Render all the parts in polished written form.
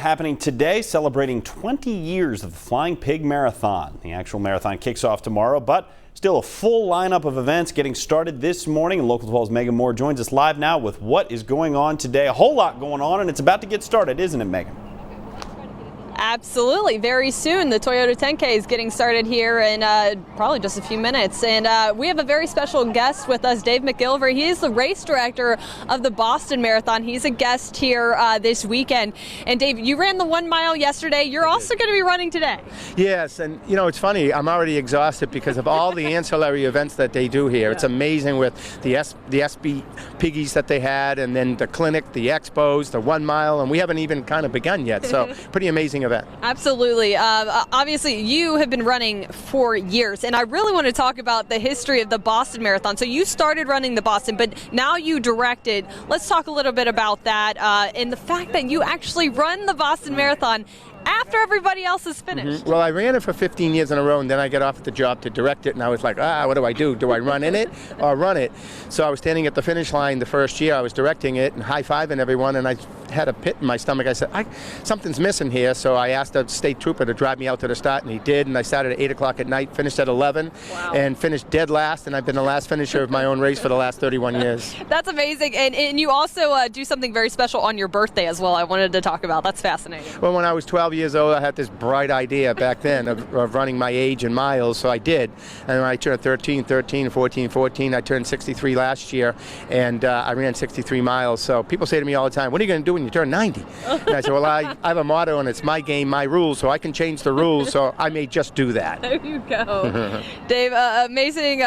happening today, celebrating 20 years of the Flying Pig Marathon. The actual marathon kicks off tomorrow, but still a full lineup of events getting started this morning. And Local 12's Megan Moore joins us live now with what is going on today. A whole lot going on, and it's about to get started, isn't it, Megan? Absolutely. Very soon, the Toyota 10K is getting started here in probably just a few minutes. And we have a very special guest with us, Dave McGilver. He is the race director of the Boston Marathon. He's a guest here this weekend. And Dave, you ran the 1 mile yesterday. You're also going to be running today. Yes, and you know, it's funny. I'm already exhausted because of all the ancillary events that they do here. It's amazing with the SB Piggies that they had, and then the clinic, the expos, the 1 mile, and we haven't even kind of begun yet. So pretty amazing event. Absolutely. Obviously, you have been running for years, and I really want to talk about the history of the Boston Marathon. So you started running the Boston, but now you direct it. Let's talk a little bit about that and the fact that you actually run the Boston Marathon after everybody else is finished. Well, I ran it for 15 years in a row, and then I got offered the job to direct it, and I was like, what do I do? Do I run in it or run it? So I was standing at the finish line the first year. I was directing it and high-fiving everyone, and I had a pit in my stomach. I said, something's missing here. So I asked a state trooper to drive me out to the start, and he did, and I started at 8 o'clock at night, finished at 11, and finished dead last, and I've been the last finisher of my own race for the last 31 years. That's amazing, and you also do something very special on your birthday as well I wanted to talk about. That's fascinating. Well, when I was 12 years old, I had this bright idea back then of running my age in miles, so I did. And when I turned 13, 14, I turned 63 last year, and I ran 63 miles. So people say to me all the time, what are you going to do when you turn 90? And I said, well, I have a motto, and it's my game, my rules, so I can change the rules, so I may just do that. There you go. Dave, amazing,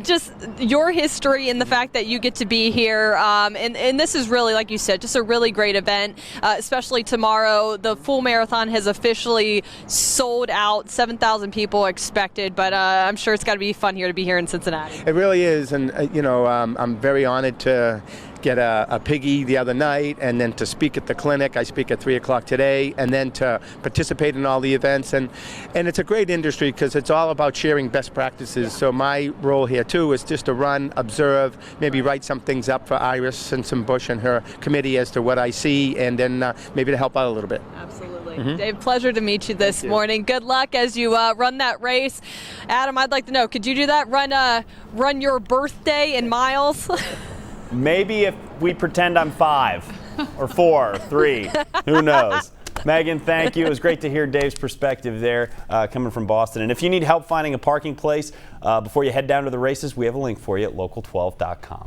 just your history and the fact that you get to be here, and this is really, like you said, just a really great event, especially tomorrow. The full marathon has officially sold out. 7,000 people expected, but I'm sure it's got to be fun here to be here in Cincinnati. It really is, and I'm very honored to get a piggy the other night, and then to speak at the clinic. I speak at 3 o'clock today, and then to participate in all the events. And it's a great industry because it's all about sharing best practices. So my role here too is just to run, observe, maybe write some things up for Iris and some Bush and her committee as to what I see, and then maybe to help out a little bit. Absolutely. Dave, pleasure to meet you this morning. Good luck as you run that race. Adam, I'd like to know, could you do that? Run your birthday in miles? Maybe if we pretend I'm 5 or 4 or 3. Who knows? Megan, thank you. It was great to hear Dave's perspective there coming from Boston. And if you need help finding a parking place before you head down to the races, we have a link for you at local12.com.